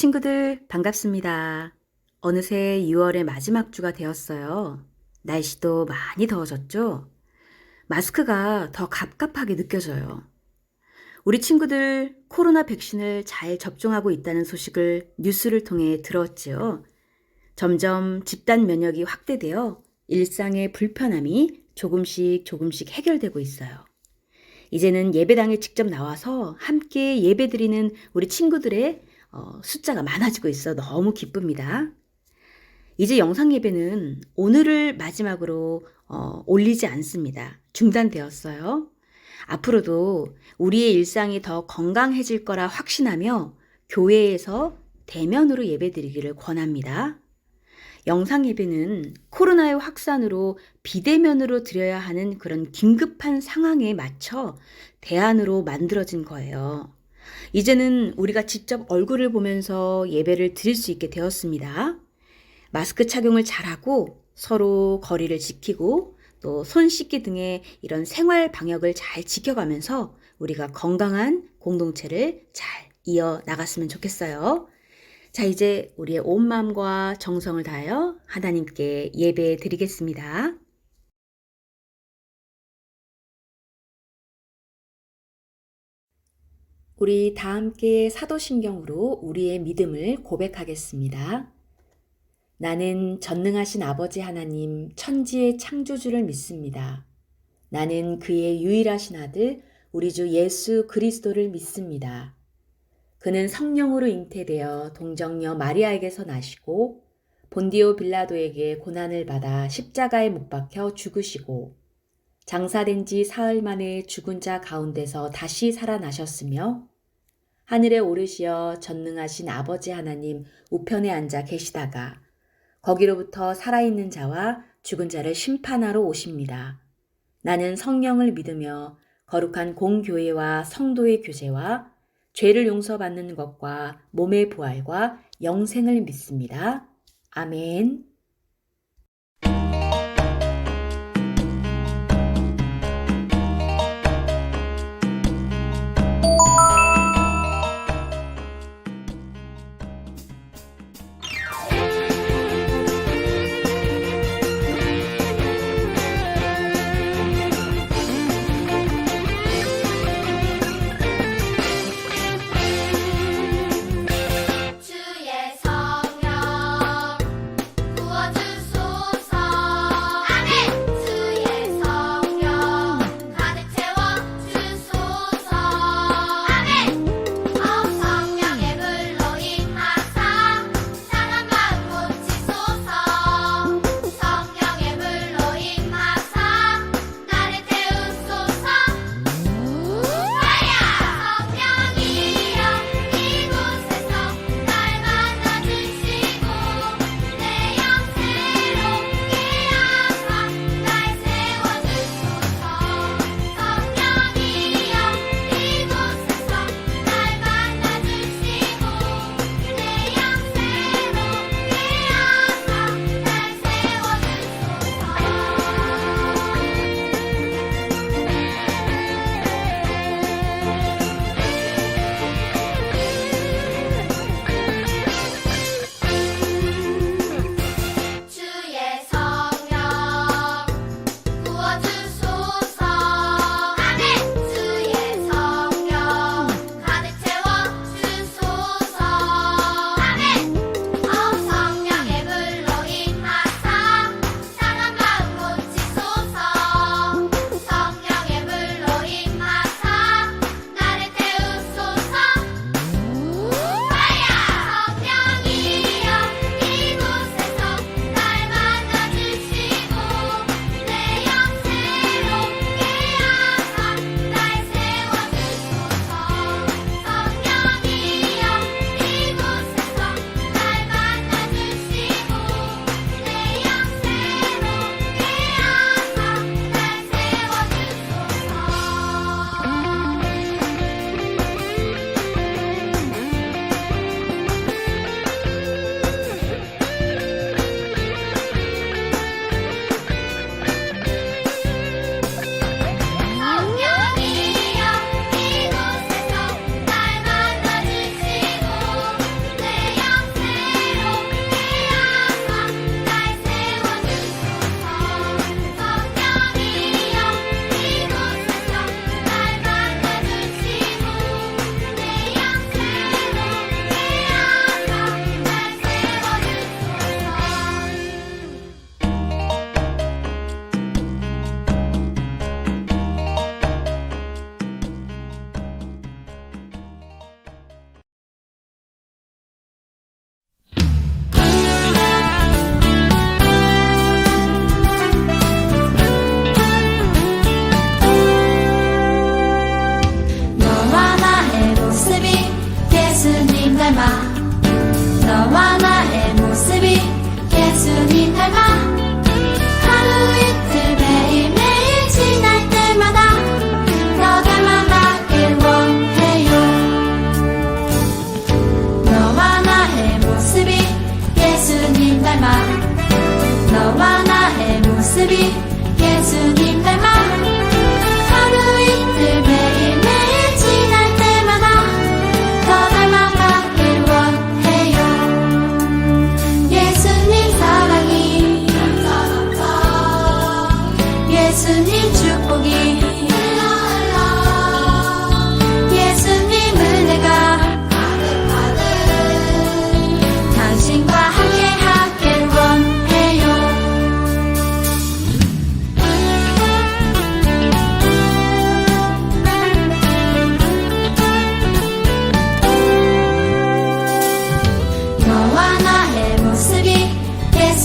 친구들 반갑습니다. 어느새 6월의 마지막 주가 되었어요. 날씨도 많이 더워졌죠? 마스크가 더 갑갑하게 느껴져요. 우리 친구들 코로나 백신을 잘 접종하고 있다는 소식을 뉴스를 통해 들었지요. 점점 집단 면역이 확대되어 일상의 불편함이 조금씩 해결되고 있어요. 이제는 예배당에 직접 나와서 함께 예배드리는 우리 친구들의 숫자가 많아지고 있어 너무 기쁩니다. 이제 영상 예배는 오늘을 마지막으로 올리지 않습니다. 중단되었어요. 앞으로도 우리의 일상이 더 건강해질 거라 확신하며 교회에서 대면으로 예배드리기를 권합니다. 영상 예배는 코로나의 확산으로 비대면으로 드려야 하는 그런 긴급한 상황에 맞춰 대안으로 만들어진 거예요. 이제는 우리가 직접 얼굴을 보면서 예배를 드릴 수 있게 되었습니다. 마스크 착용을 잘하고 서로 거리를 지키고 또 손 씻기 등의 이런 생활 방역을 잘 지켜가면서 우리가 건강한 공동체를 잘 이어나갔으면 좋겠어요. 자, 이제 우리의 온 마음과 정성을 다하여 하나님께 예배 드리겠습니다. 우리 다 함께 사도신경으로 우리의 믿음을 고백하겠습니다. 나는 전능하신 아버지 하나님 천지의 창조주를 믿습니다. 나는 그의 유일하신 아들 우리 주 예수 그리스도를 믿습니다. 그는 성령으로 잉태되어 동정녀 마리아에게서 나시고 본디오 빌라도에게 고난을 받아 십자가에 못 박혀 죽으시고 장사된 지 사흘 만에 죽은 자 가운데서 다시 살아나셨으며 하늘에 오르시어 전능하신 아버지 하나님 우편에 앉아 계시다가 거기로부터 살아있는 자와 죽은 자를 심판하러 오십니다. 나는 성령을 믿으며 거룩한 공교회와 성도의 교제와 죄를 용서받는 것과 몸의 부활과 영생을 믿습니다. 아멘. 주의 성령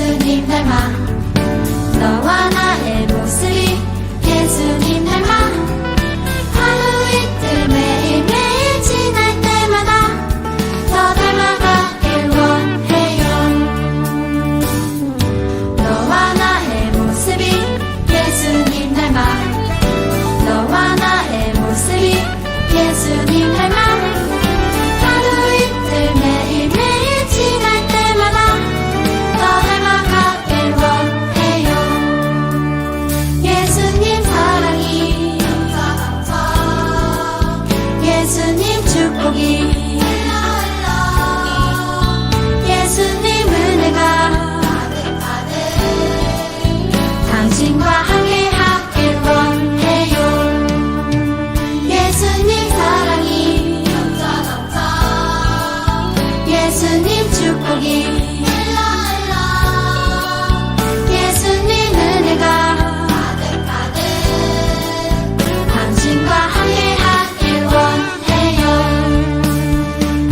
예수님 닮아 너와 나의 모습이 예수님 닮아 하루 이틀 매일매일 지날 때마다 더 닮아가길 원해요. 너와 나의 모습이 예수님 닮아 너와 나의 모습이 예수님 닮아 하루 이틀 매일매일 지날 때마다 더 닮아가길 원해요. 예수님 사랑이 예수님 축복이 예수님 은혜가 당신과 함께하길 원해요. 예수님 사랑이 예수님 축복이 예수님 은혜가 당신과 함께하길 원해요.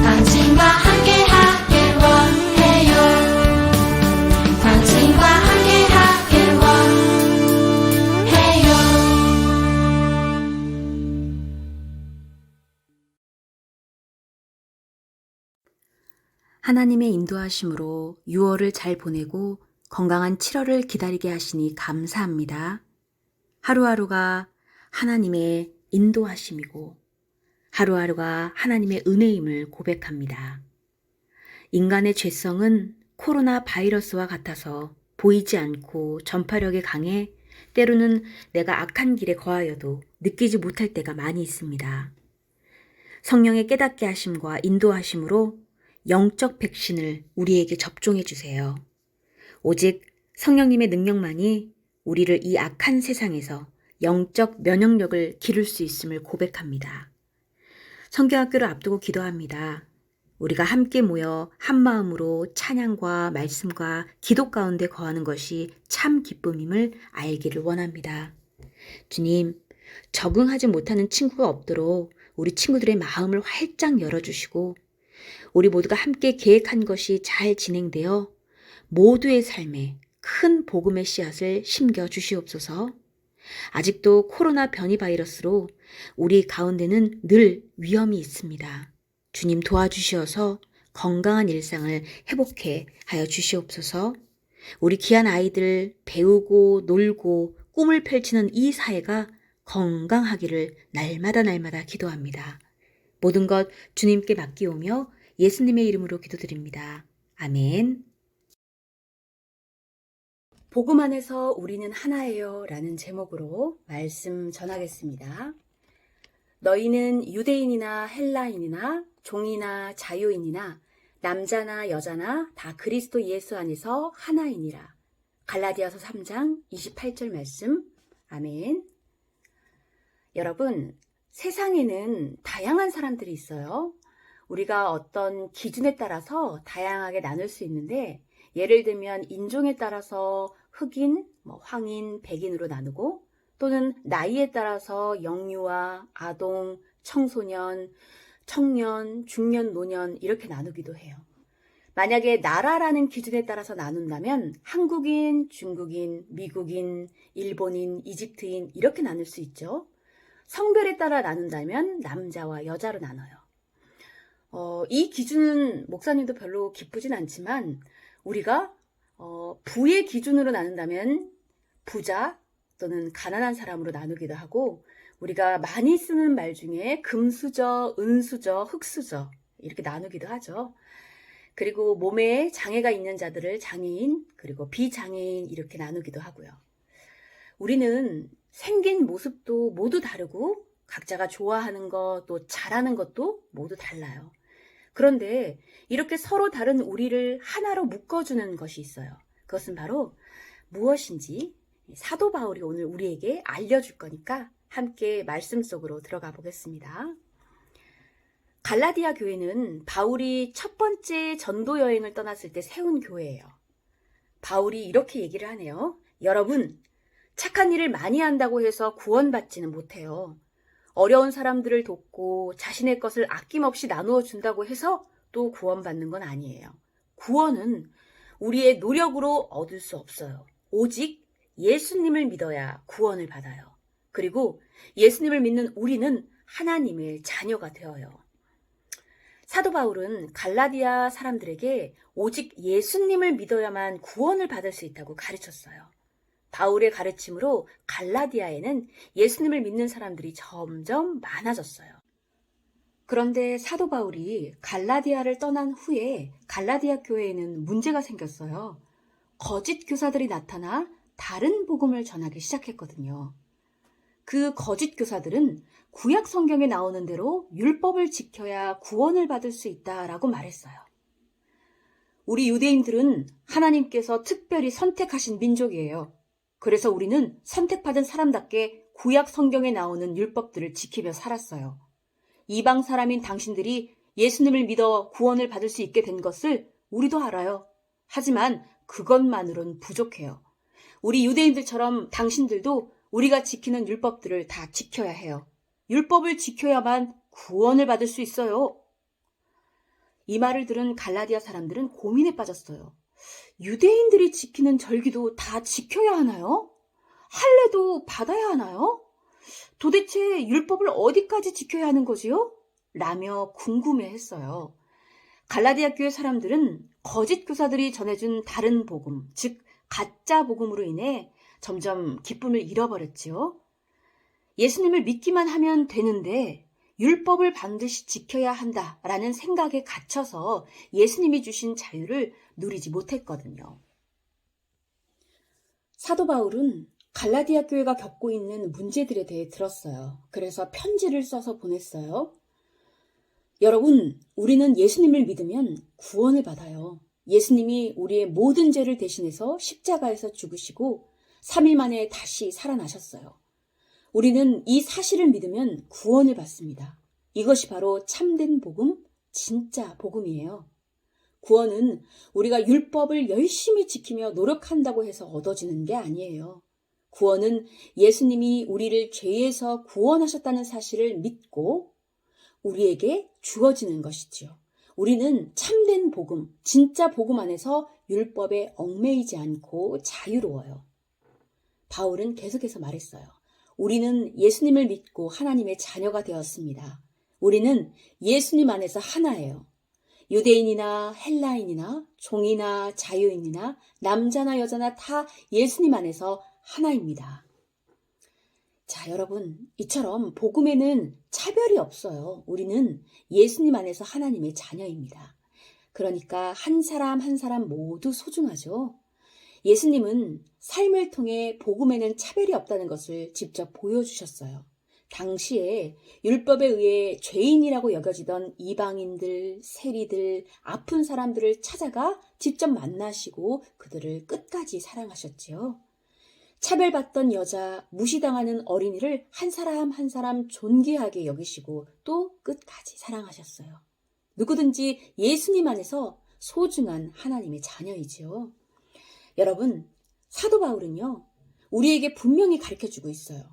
당신과 함께하길 원해요. 당신과 함께하길 원해요. 하나님의 인도하심으로 6월을 잘 보내고 건강한 7월을 기다리게 하시니 감사합니다. 하루하루가 하나님의 인도하심이고 하루하루가 하나님의 은혜임을 고백합니다. 인간의 죄성은 코로나 바이러스와 같아서 보이지 않고 전파력이 강해 때로는 내가 악한 길에 거하여도 느끼지 못할 때가 많이 있습니다. 성령의 깨닫게 하심과 인도하심으로 영적 백신을 우리에게 접종해 주세요. 오직 성령님의 능력만이 우리를 이 악한 세상에서 영적 면역력을 기를 수 있음을 고백합니다. 성경학교를 앞두고 기도합니다. 우리가 함께 모여 한 마음으로 찬양과 말씀과 기도 가운데 거하는 것이 참 기쁨임을 알기를 원합니다. 주님, 적응하지 못하는 친구가 없도록 우리 친구들의 마음을 활짝 열어주시고 우리 모두가 함께 계획한 것이 잘 진행되어 모두의 삶에 큰 복음의 씨앗을 심겨 주시옵소서. 아직도 코로나 변이 바이러스로 우리 가운데는 늘 위험이 있습니다. 주님 도와주시어서 건강한 일상을 회복해 하여 주시옵소서. 우리 귀한 아이들 배우고 놀고 꿈을 펼치는 이 사회가 건강하기를 날마다 기도합니다. 모든 것 주님께 맡기오며 예수님의 이름으로 기도드립니다. 아멘. 복음 안에서 우리는 하나예요 라는 제목으로 말씀 전하겠습니다. 너희는 유대인이나 헬라인이나 종이나 자유인이나 남자나 여자나 다 그리스도 예수 안에서 하나이니라. 갈라디아서 3장 28절 말씀. 아멘. 여러분, 세상에는 다양한 사람들이 있어요. 우리가 어떤 기준에 따라서 다양하게 나눌 수 있는데 예를 들면 인종에 따라서 흑인, 황인, 백인으로 나누고 또는 나이에 따라서 영유아, 아동, 청소년, 청년, 중년, 노년 이렇게 나누기도 해요. 만약에 나라라는 기준에 따라서 나눈다면 한국인, 중국인, 미국인, 일본인, 이집트인 이렇게 나눌 수 있죠. 성별에 따라 나눈다면 남자와 여자로 나눠요. 이 기준은 목사님도 별로 기쁘진 않지만 우리가 부의 기준으로 나눈다면 부자 또는 가난한 사람으로 나누기도 하고 우리가 많이 쓰는 말 중에 금수저, 은수저, 흑수저 이렇게 나누기도 하죠. 그리고 몸에 장애가 있는 자들을 장애인 그리고 비장애인 이렇게 나누기도 하고요. 우리는 생긴 모습도 모두 다르고 각자가 좋아하는 것 또 잘하는 것도 모두 달라요. 그런데 이렇게 서로 다른 우리를 하나로 묶어주는 것이 있어요. 그것은 바로 무엇인지 사도 바울이 오늘 우리에게 알려줄 거니까 함께 말씀 속으로 들어가 보겠습니다. 갈라디아 교회는 바울이 첫 번째 전도 여행을 떠났을 때 세운 교회예요. 바울이 이렇게 얘기를 하네요. 여러분, 착한 일을 많이 한다고 해서 구원받지는 못해요. 어려운 사람들을 돕고 자신의 것을 아낌없이 나누어 준다고 해서 또 구원받는 건 아니에요. 구원은 우리의 노력으로 얻을 수 없어요. 오직 예수님을 믿어야 구원을 받아요. 그리고 예수님을 믿는 우리는 하나님의 자녀가 되어요. 사도 바울은 갈라디아 사람들에게 오직 예수님을 믿어야만 구원을 받을 수 있다고 가르쳤어요. 바울의 가르침으로 갈라디아에는 예수님을 믿는 사람들이 점점 많아졌어요. 그런데 사도 바울이 갈라디아를 떠난 후에 갈라디아 교회에는 문제가 생겼어요. 거짓 교사들이 나타나 다른 복음을 전하기 시작했거든요. 그 거짓 교사들은 구약 성경에 나오는 대로 율법을 지켜야 구원을 받을 수 있다라고 말했어요. 우리 유대인들은 하나님께서 특별히 선택하신 민족이에요. 그래서 우리는 선택받은 사람답게 구약 성경에 나오는 율법들을 지키며 살았어요. 이방 사람인 당신들이 예수님을 믿어 구원을 받을 수 있게 된 것을 우리도 알아요. 하지만 그것만으론 부족해요. 우리 유대인들처럼 당신들도 우리가 지키는 율법들을 다 지켜야 해요. 율법을 지켜야만 구원을 받을 수 있어요. 이 말을 들은 갈라디아 사람들은 고민에 빠졌어요. 유대인들이 지키는 절기도 다 지켜야 하나요? 할례도 받아야 하나요? 도대체 율법을 어디까지 지켜야 하는 거지요? 라며 궁금해했어요. 갈라디아 교회 사람들은 거짓 교사들이 전해준 다른 복음, 즉 가짜 복음으로 인해 점점 기쁨을 잃어버렸지요. 예수님을 믿기만 하면 되는데 율법을 반드시 지켜야 한다라는 생각에 갇혀서 예수님이 주신 자유를 누리지 못했거든요. 사도 바울은 갈라디아 교회가 겪고 있는 문제들에 대해 들었어요. 그래서 편지를 써서 보냈어요. 여러분, 우리는 예수님을 믿으면 구원을 받아요. 예수님이 우리의 모든 죄를 대신해서 십자가에서 죽으시고 3일 만에 다시 살아나셨어요. 우리는 이 사실을 믿으면 구원을 받습니다. 이것이 바로 참된 복음, 진짜 복음이에요. 구원은 우리가 율법을 열심히 지키며 노력한다고 해서 얻어지는 게 아니에요. 구원은 예수님이 우리를 죄에서 구원하셨다는 사실을 믿고 우리에게 주어지는 것이지요. 우리는 참된 복음, 진짜 복음 안에서 율법에 얽매이지 않고 자유로워요. 바울은 계속해서 말했어요. 우리는 예수님을 믿고 하나님의 자녀가 되었습니다. 우리는 예수님 안에서 하나예요. 유대인이나 헬라인이나 종이나 자유인이나 남자나 여자나 다 예수님 안에서 하나입니다. 자, 여러분, 이처럼 복음에는 차별이 없어요. 우리는 예수님 안에서 하나님의 자녀입니다. 그러니까 한 사람 한 사람 모두 소중하죠. 예수님은 삶을 통해 복음에는 차별이 없다는 것을 직접 보여주셨어요. 당시에 율법에 의해 죄인이라고 여겨지던 이방인들, 세리들, 아픈 사람들을 찾아가 직접 만나시고 그들을 끝까지 사랑하셨지요. 차별받던 여자, 무시당하는 어린이를 한 사람 한 사람 존귀하게 여기시고 또 끝까지 사랑하셨어요. 누구든지 예수님 안에서 소중한 하나님의 자녀이지요. 여러분, 사도 바울은요, 우리에게 분명히 가르쳐주고 있어요.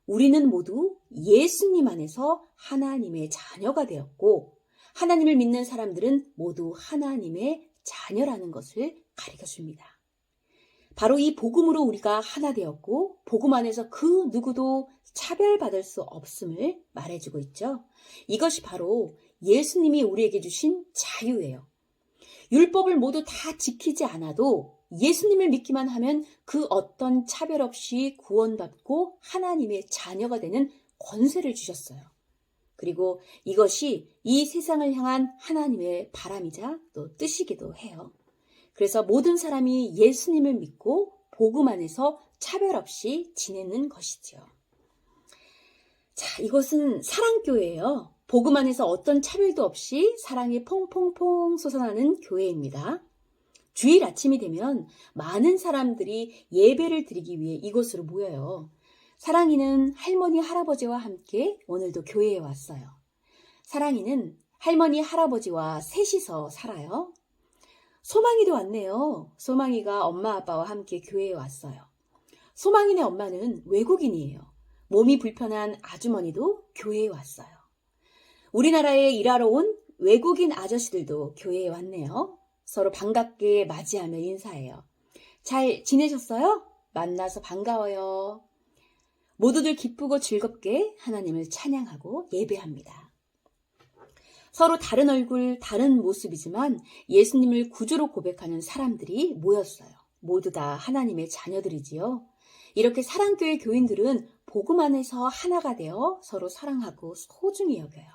우리는 모두 예수님 안에서 하나님의 자녀가 되었고 하나님을 믿는 사람들은 모두 하나님의 자녀라는 것을 가르쳐줍니다. 바로 이 복음으로 우리가 하나 되었고 복음 안에서 그 누구도 차별받을 수 없음을 말해주고 있죠. 이것이 바로 예수님이 우리에게 주신 자유예요. 율법을 모두 다 지키지 않아도 예수님을 믿기만 하면 그 어떤 차별 없이 구원받고 하나님의 자녀가 되는 권세를 주셨어요. 그리고 이것이 이 세상을 향한 하나님의 바람이자 또 뜻이기도 해요. 그래서 모든 사람이 예수님을 믿고 복음 안에서 차별 없이 지내는 것이지요. 자, 이것은 사랑교회예요. 복음 안에서 어떤 차별도 없이 사랑이 퐁퐁퐁 솟아나는 교회입니다. 주일 아침이 되면 많은 사람들이 예배를 드리기 위해 이곳으로 모여요. 사랑이는 할머니, 할아버지와 함께 오늘도 교회에 왔어요. 사랑이는 할머니, 할아버지와 셋이서 살아요. 소망이도 왔네요. 소망이가 엄마, 아빠와 함께 교회에 왔어요. 소망이네 엄마는 외국인이에요. 몸이 불편한 아주머니도 교회에 왔어요. 우리나라에 일하러 온 외국인 아저씨들도 교회에 왔네요. 서로 반갑게 맞이하며 인사해요. 잘 지내셨어요? 만나서 반가워요. 모두들 기쁘고 즐겁게 하나님을 찬양하고 예배합니다. 서로 다른 얼굴, 다른 모습이지만 예수님을 구주로 고백하는 사람들이 모였어요. 모두 다 하나님의 자녀들이지요. 이렇게 사랑교회 교인들은 복음 안에서 하나가 되어 서로 사랑하고 소중히 여겨요.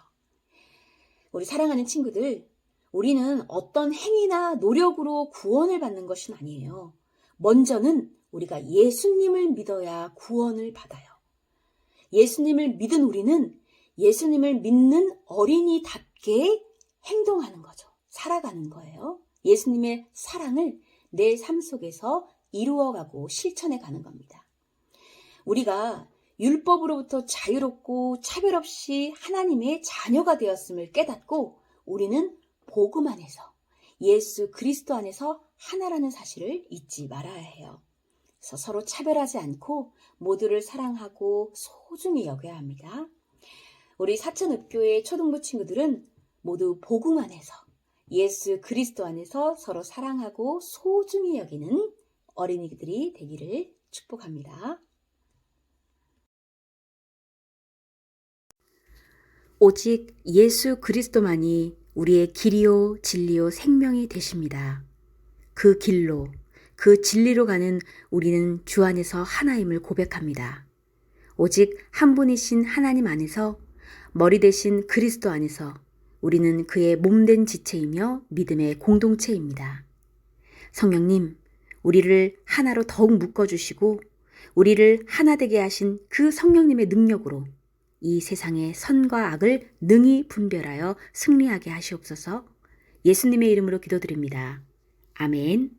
우리 사랑하는 친구들, 우리는 어떤 행위나 노력으로 구원을 받는 것은 아니에요. 먼저는 우리가 예수님을 믿어야 구원을 받아요. 예수님을 믿은 우리는 예수님을 믿는 어린이답게 행동하는 거죠. 살아가는 거예요. 예수님의 사랑을 내 삶 속에서 이루어가고 실천해 가는 겁니다. 우리가 율법으로부터 자유롭고 차별 없이 하나님의 자녀가 되었음을 깨닫고 우리는 복음 안에서 예수 그리스도 안에서 하나라는 사실을 잊지 말아야 해요. 그래서 서로 차별하지 않고 모두를 사랑하고 소중히 여겨야 합니다. 우리 사천읍교회 초등부 친구들은 모두 복음 안에서 예수 그리스도 안에서 서로 사랑하고 소중히 여기는 어린이들이 되기를 축복합니다. 오직 예수 그리스도만이 우리의 길이요 진리요 생명이 되십니다. 그 길로 그 진리로 가는 우리는 주 안에서 하나임을 고백합니다. 오직 한 분이신 하나님 안에서 머리 대신 그리스도 안에서 우리는 그의 몸된 지체이며 믿음의 공동체입니다. 성령님, 우리를 하나로 더욱 묶어주시고 우리를 하나 되게 하신 그 성령님의 능력으로 이 세상의 선과 악을 능히 분별하여 승리하게 하시옵소서. 예수님의 이름으로 기도드립니다. 아멘.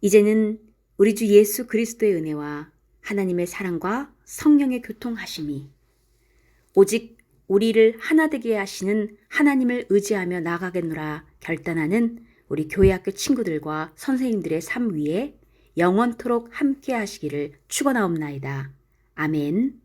이제는 우리 주 예수 그리스도의 은혜와 하나님의 사랑과 성령의 교통하심이 오직 우리를 하나 되게 하시는 하나님을 의지하며 나아가겠노라 결단하는 우리 교회학교 친구들과 선생님들의 삶 위에 영원토록 함께 하시기를 축원하옵나이다. 아멘.